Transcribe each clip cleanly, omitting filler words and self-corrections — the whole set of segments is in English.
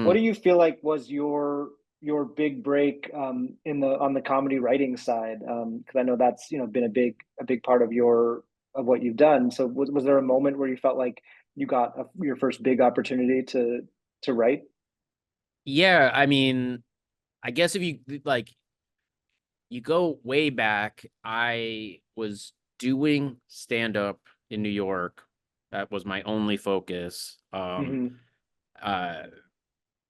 What do you feel like was your big break on the comedy writing side? Because I know that's been a big part of what you've done. So was there a moment where you felt like you got your first big opportunity to write? Yeah, I mean, I guess if you like you go way back, I was doing stand up in New York. That was my only focus. Hmm. Uh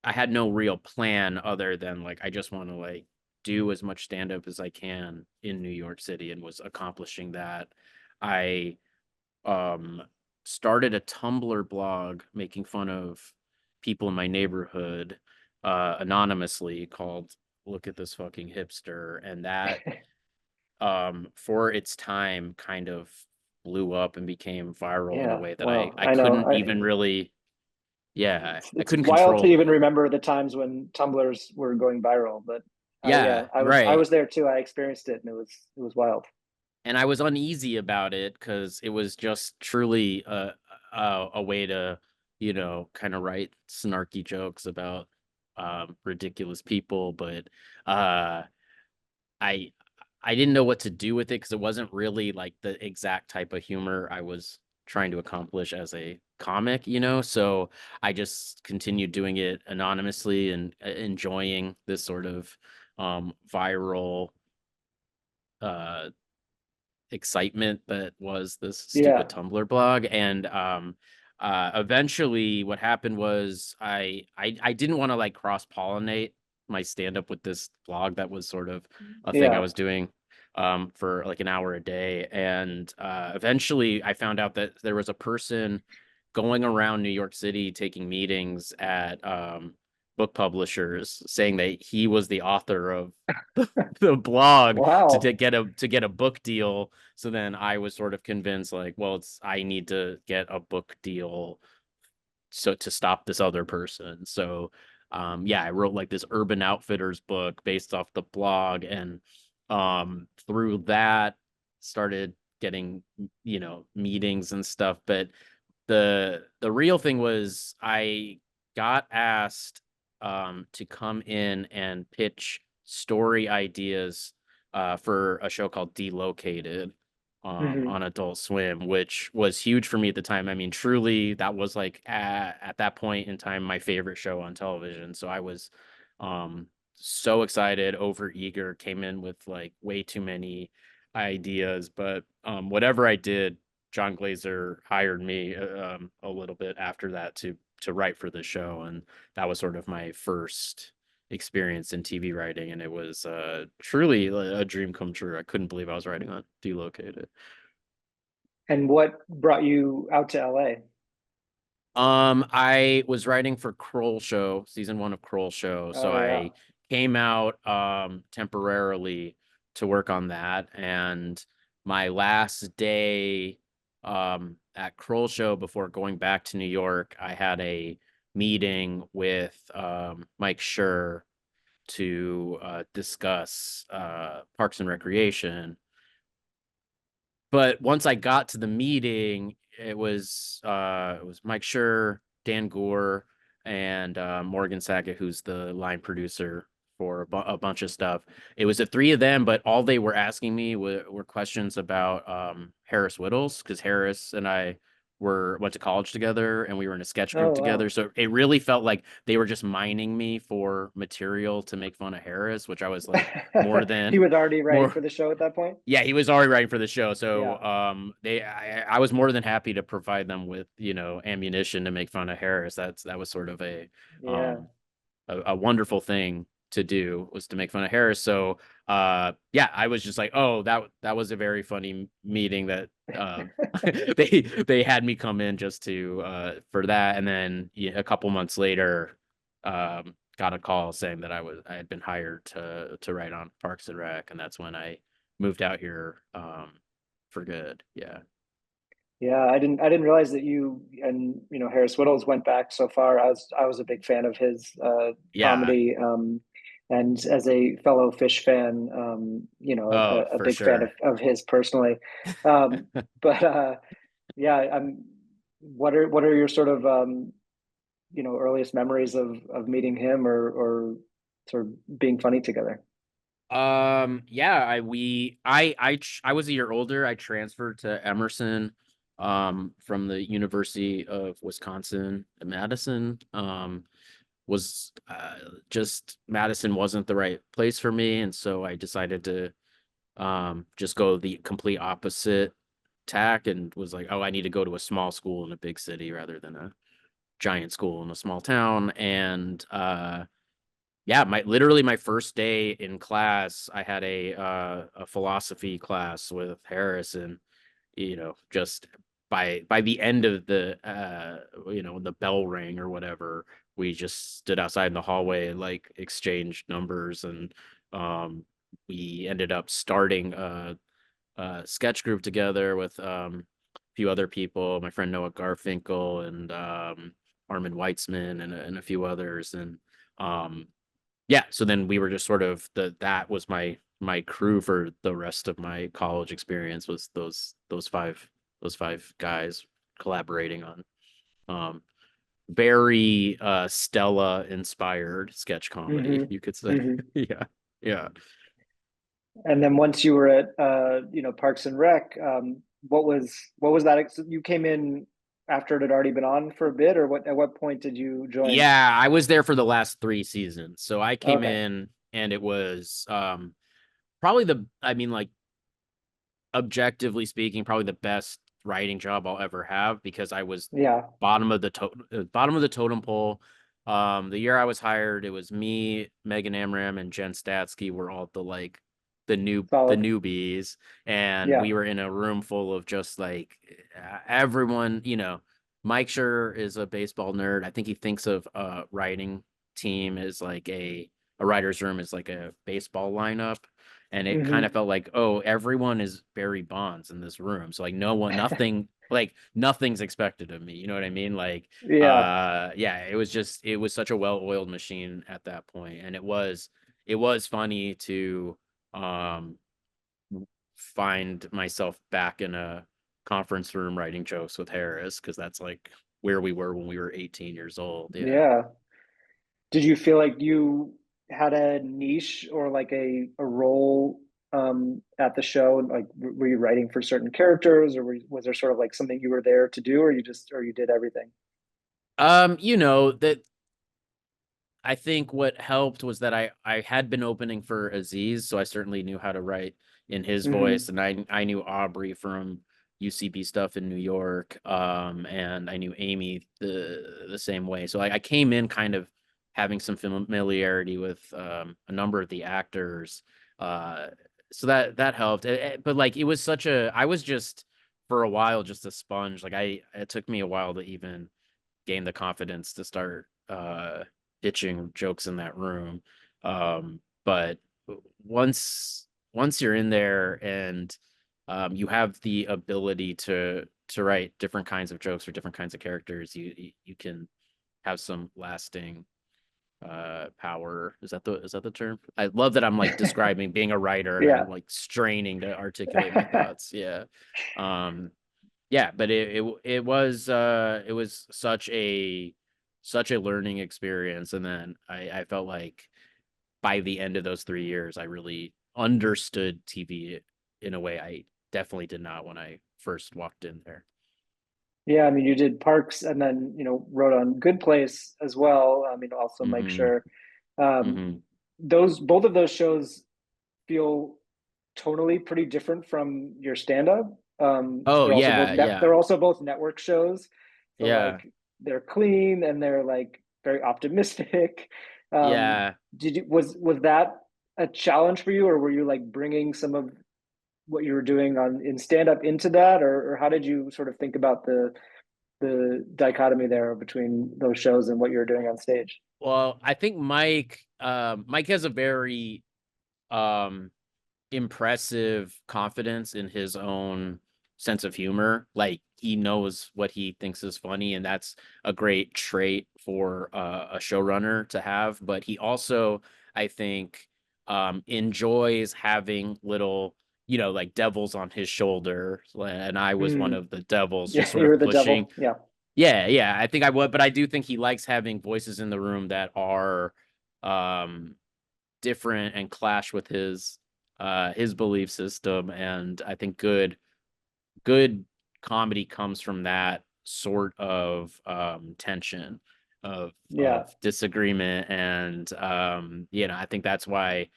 I had no real plan other than like I just want to like do as much stand up as I can in New York City and was accomplishing that. I um started a Tumblr blog making fun of people in my neighborhood anonymously called Look at This Fucking Hipster, and that for its time kind of blew up and became viral in a Yeah, way that I well, I I know. couldn't even really, yeah, I It's couldn't wild to control even it. remember the times when Tumblrs were going viral, but yeah, Yeah, I right. was there too. I experienced it, and it was wild. And I was uneasy about it because it was just truly a way to, kind of write snarky jokes about ridiculous people, but uh I I didn't know what to do with it because it wasn't really like the exact type of humor I was trying to accomplish as a comic, So I just continued doing it anonymously and enjoying this sort of viral uh excitement that was this stupid Yeah. Tumblr blog. And eventually what happened was I didn't want to like cross pollinate my stand up with this blog that was sort of a thing I Yeah. was doing for like an hour a day. And eventually I found out that there was a person going around New York City taking meetings at book publishers saying that he was the author of the blog Wow. to get a book deal. So then I was sort of convinced, like, well, it's I need to get a book deal so to stop this other person. So yeah, I wrote like this Urban Outfitters book based off the blog, and through that started getting meetings and stuff. But the real thing was I got asked to come in and pitch story ideas for a show called Delocated Hmm. on Adult Swim, which was huge for me at the time. I mean, truly, that was like at that point in time my favorite show on television. So I was um, so excited, over eager, came in with like way too many ideas, but whatever I did, John Glazer hired me a little bit after that to write for the show, and that was sort of my first experience in TV writing, and it was truly a dream come true. I couldn't believe I was writing on Delocated. And what brought you out to LA? I was writing for Kroll Show, season one of Kroll Show, so Oh yeah. I came out temporarily to work on that, and my last day at Kroll Show before going back to New York, I had a meeting with Mike Schur to discuss Parks and Recreation. But once I got to the meeting, it was Mike Schur, Dan Gore, and Morgan Sackett, who's the line producer for a bunch of stuff. It was the three of them, but all they were asking me were questions about Harris Whittles, because Harris and I went to college together and we were in a sketch group Oh together. wow. So it really felt like they were just mining me for material to make fun of Harris, which I was like more He than was already writing more for the show at that point. yeah, he was already writing for the show, so Yeah. I was more than happy to provide them with ammunition to make fun of Harris. That was sort of Yeah. um a wonderful thing to do, was to make fun of Harris. So yeah, I was just like, oh, that was a very funny meeting that they had me come in just to for that, and then yeah, a couple months later got a call saying that I had been hired to write on Parks and Rec, and that's when I moved out here for good. Yeah. Yeah, I didn't realize that you and Harris Whittles went back so far. I was a big fan of his Yeah. comedy, and as a fellow Fish fan, Oh, a for big fan sure. of his personally. But yeah, I'm. What are your sort of earliest memories of meeting him or sort of being funny together? Yeah, I was a year older. I transferred to Emerson, from the University of Wisconsin at Madison. Was just Madison wasn't the right place for me, and so I decided to just go the complete opposite tack and was like, oh, I need to go to a small school in a big city rather than a giant school in a small town. And yeah, my first day in class, I had a philosophy class with Harris, and just by the end of the bell rang or whatever, we just stood outside in the hallway and like exchanged numbers, and we ended up starting a sketch group together with a few other people, my friend Noah Garfinkel and Armin Weitzman and a few others, and um yeah, so then we were just sort of that was my crew for the rest of my college experience, was those five guys collaborating on um very Stella inspired sketch comedy, Hmm. you could say. Hmm. Yeah. Yeah. And then once you were at Parks and Rec, what was that? You came in after it had already been on for a bit, or what? At what point did you join? Yeah, I was there for the last 3 seasons. So I came Okay, in and it was probably I mean, like, objectively speaking, probably the best writing job I'll ever have, because I was yeah, bottom of the totem pole. The year I was hired, it was me, Megan Amram, and Jen Statsky were all the solid. newbies, and Yeah. we were in a room full of just like everyone. Mike Schur is a baseball nerd. I think he thinks of a writing team as like a writer's room is like a baseball lineup, and it kind of Hmm. felt like, oh, everyone is Barry Bonds in this room, so like nothing's expected of me, you know what I mean? Like, Yeah. yeah, it was such a well-oiled machine at that point, and it was funny to um find myself back in a conference room writing jokes with Harris, because that's like where we were when we were 18 years old. Yeah. Yeah. Did you feel like you had a niche or like a role at the show? Like, were you writing for certain characters, or was there sort of like something you were there to do, or you did everything? That I think what helped was that I had been opening for Aziz, so I certainly knew how to write in his voice, Hmm. and I knew Aubrey from UCB stuff in New York, and I knew Amy the same way. So I came in kind of having some familiarity with a number of the actors, uh, so that helped. But like, it was such a I was just for a while just a sponge. Like, it took me a while to even gain the confidence to start pitching jokes in that room. But once you're in there, and you have the ability to write different kinds of jokes for different kinds of characters, you can have some lasting power. Is that the term? I love that I'm like describing being a writer and I'm Yeah. like straining to articulate my thoughts. Yeah. Um yeah, but it was such a learning experience, and then I felt like by the end of those 3 years I really understood TV in a way I definitely did not when I first walked in there. Yeah, I mean, you did Parks and then, wrote on Good Place as well. I mean, also Mike Hmm. Schur. Um, Hmm. both of those shows feel tonally pretty different from your stand-up. Oh yeah, They're yeah, also both network shows. So yeah, like they're clean and they're like very optimistic. yeah. Was that a challenge for you, or were you like bringing some of what you were doing on in stand-up into that, or how did you sort of think about the dichotomy there between those shows and what you were doing on stage? Well, I think Mike has a very um impressive confidence in his own sense of humor. Like, he knows what he thinks is funny, and that's a great trait for a showrunner to have. But he also, I think, enjoys having little, like devils on his shoulder. And I was one Hmm. of the devils, just Yeah, sort you were of the pushing devil. Yeah. Yeah, I think I would, but I do think he likes having voices in the room that are um different and clash with his belief system. And I think good comedy comes from that sort of tension Yeah, of disagreement. And I think that's why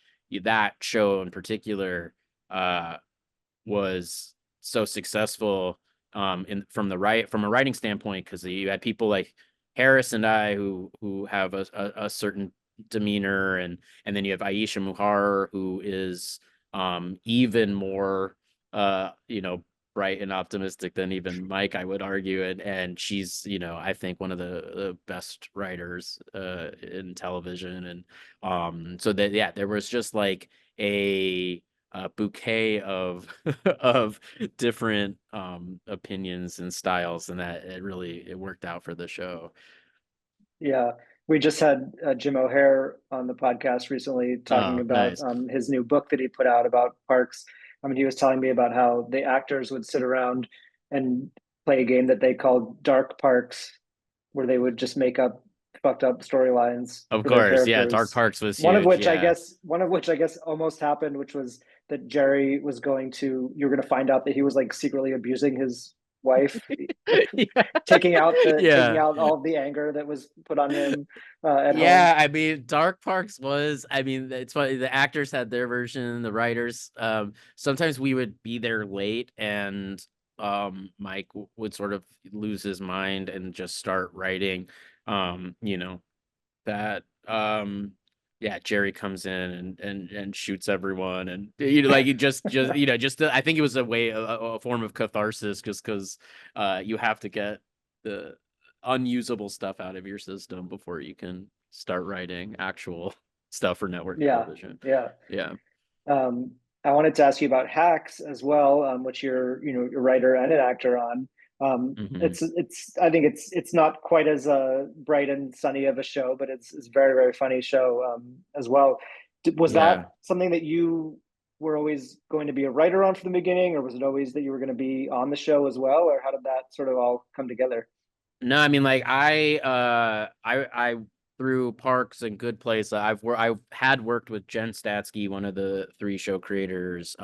that show in particular uh was so successful in from a writing standpoint, because you had people like Harris and I who have a certain demeanor, and then you have Aisha Muhar, who is even more bright and optimistic than even Mike, I would argue. And she's, I think one of the best writers in television. And so that, yeah, there was just like a bouquet of of different opinions and styles, and that it worked out for the show. yeah. We just had Jim O'Hare on the podcast recently talking Oh, about nice. his new book that he put out about parks. I mean, he was telling me about how the actors would sit around and play a game that they called Dark Parks, where they would just make up fucked up storylines Of for their course, yeah. Dark characters. Parks was huge. Yeah. One of which I guess almost happened, which was that Jerry was going to you were going to find out that he was like secretly abusing his wife, Yeah. taking Yeah. out all of the anger that was put on him at home. Yeah, I mean, Dark Parks was, I mean, it's funny. The actors had their version, the writers. Sometimes we would be there late, and Mike would sort of lose his mind and just start writing. You know, that yeah, Jerry comes in and shoots everyone, and like it just I think it was a way, a form of catharsis, just because you have to get the unusable stuff out of your system before you can start writing actual stuff for network Yeah, television. yeah. Yeah. Um, I wanted to ask you about Hacks as well, which you're a writer and an actor on. Hmm. I think it's not quite as bright and sunny of a show, but it's very very funny show as well. Was that Yeah. something that you were always going to be a writer on from the beginning, or was it always that you were going to be on the show as well, or how did that sort of all come together? No, I mean, like I through Parks and Good Place, I've had worked with Jen Statsky, one of the three show creators,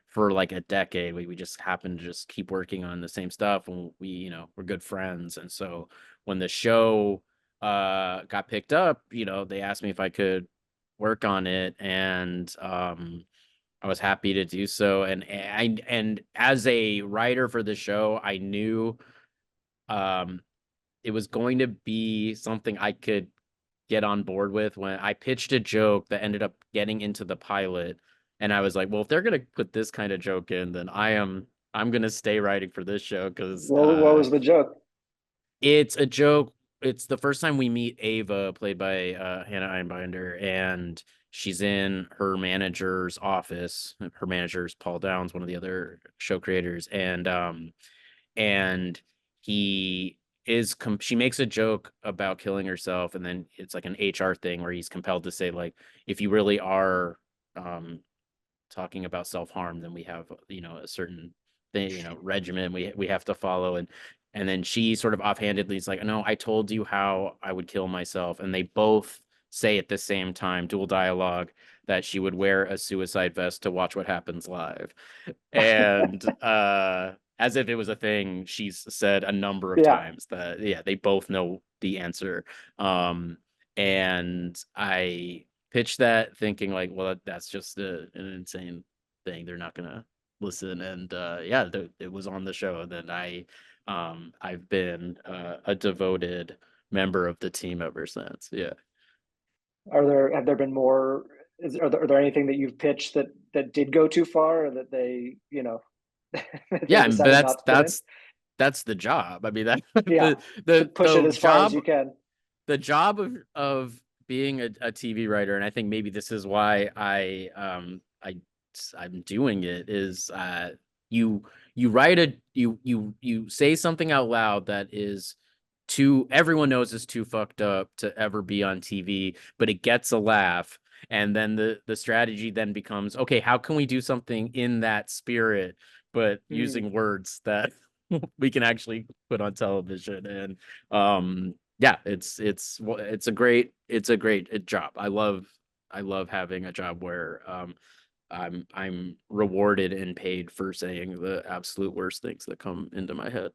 for like a decade. We just happened to just keep working on the same stuff, and we're good friends. And so when the show got picked up, they asked me if I could work on it, and I was happy to do so. And as a writer for the show, I knew um it was going to be something I could get on board with. When I pitched a joke that ended up getting into the pilot, and I was like, well, if they're gonna put this kind of joke in, then I'm gonna stay writing for this show, because What was the joke? it's a joke. It's the first time we meet Ava, played by Hannah Einbinder, and she's in her manager's office. Her manager's Paul Downs, one of the other show creators, and he she makes a joke about killing herself, and then it's like an HR thing where he's compelled to say, like, if you really are um talking about self-harm, then we have a certain thing, regimen we have to follow. And then she sort of offhandedly is like, no, I told you how I would kill myself. And they both say at the same time, dual dialogue, that she would wear a suicide vest to watch what happens live. And as if it was a thing she's said a number of Yeah, times, that yeah, they both know the answer. And I pitched that thinking like, well, that's just an insane thing, they're not gonna listen. And yeah, it was on the show. And then I've been a devoted member of the team ever since. Yeah. have there been more? Are there anything that you've pitched that did go too far, or that they Yeah, but decided not to put in? that's the job. I mean, that Yeah, to push it the as far as job you can. the job of being a TV writer, and I think maybe this is why I'm doing it, is you you say something out loud that is too, everyone knows is too fucked up to ever be on TV, but it gets a laugh. And then the strategy then becomes, okay, how can we do something in that spirit, but Hmm. using words that we can actually put on television. And yeah, it's a great job. I love having a job where I'm rewarded and paid for saying the absolute worst things that come into my head.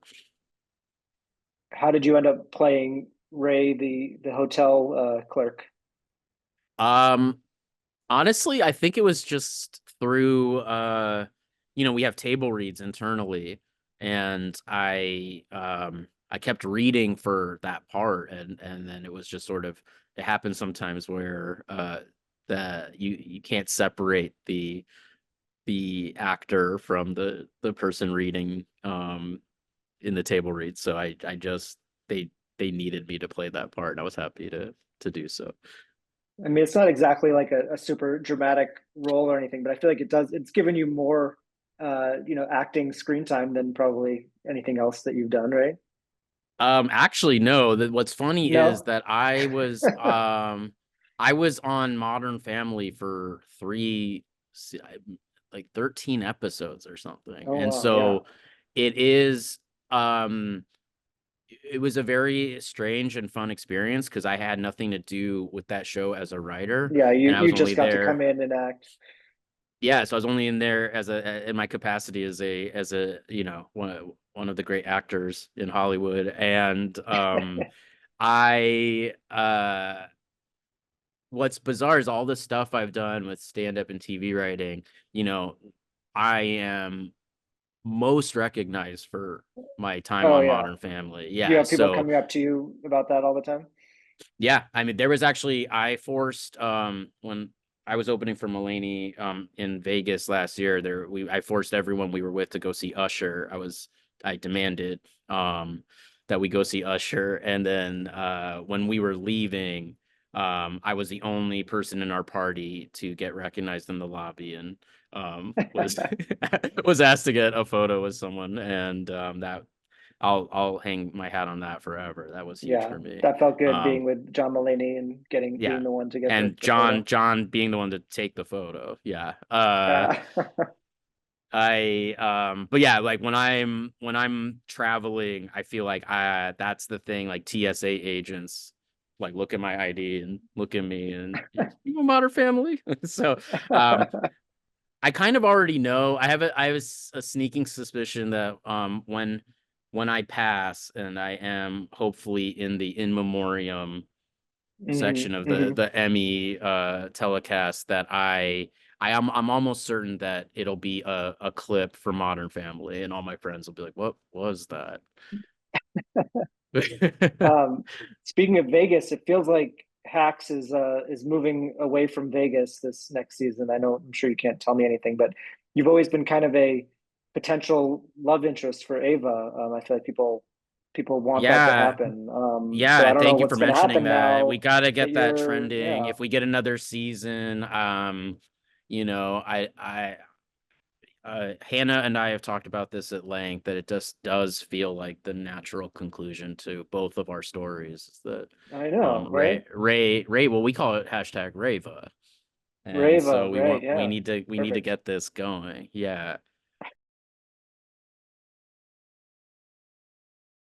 How did you end up playing Ray, the hotel clerk? Um, Honestly, I think it was just through we have table reads internally, and I kept reading for that part, and then it was just sort of, it happens sometimes where you can't separate the actor from the person reading in the table read. So I just they needed me to play that part, and I was happy to do so. I mean, it's not exactly like a super dramatic role or anything, but I feel like it's given you more acting screen time than probably anything else that you've done, right? Actually, no. That what's funny is No? that I was on Modern Family for like 13 episodes or something. Oh And wow, yeah. so it is um it was a very strange and fun experience because I had nothing to do with that show as a writer, Yeah, and I you was only just got to come there. in and act. Yeah, so I was only in there as a in my capacity as a one of the great actors in Hollywood. And I what's bizarre is all the stuff I've done with stand up and TV writing, you know, I am most recognized for my time Oh on yeah. Modern Family. Do you Yeah, have people so coming up to you about that all the time? yeah, I mean, there was actually, I forced when I was opening for Mulaney in Vegas last year, I forced everyone we were with to go see Usher. I demanded that we go see Usher. And then when we were leaving, I was the only person in our party to get recognized in the lobby, and was was asked to get a photo with someone. And that I'll hang my hat on that forever. That was huge Yeah, for me. that felt good Um, being with John Mulaney and getting being yeah. the one to get And the photo. John being the one to take the photo. Yeah. Yeah. But yeah, like when I'm traveling, I feel like that's the thing, like TSA agents like look at my ID and look at me and you a Modern Family. So um I kind of already know. I have a sneaking suspicion that when I pass and I am hopefully in the in memoriam section of Hmm. the Emmy telecast, that I'm almost certain that it'll be a clip for Modern Family, and all my friends will be like, "What was that?" Um, Speaking of Vegas, it feels like Hacks is moving away from Vegas this next season. I know I'm sure you can't tell me anything, but you've always been kind of a potential love interest for Ava. I feel like people want that to Yeah, happen. So yeah. I don't know Thank you for what's going to mentioning happen that. We now got to that get that you're, trending. yeah, If we get another season, I Hannah and I have talked about this at length, that it just does feel like the natural conclusion to both of our stories. Is that I know, right? Ray, well, we call it hashtag Rava. And Rava, so right? we Yeah, need to perfect. get this going. Yeah.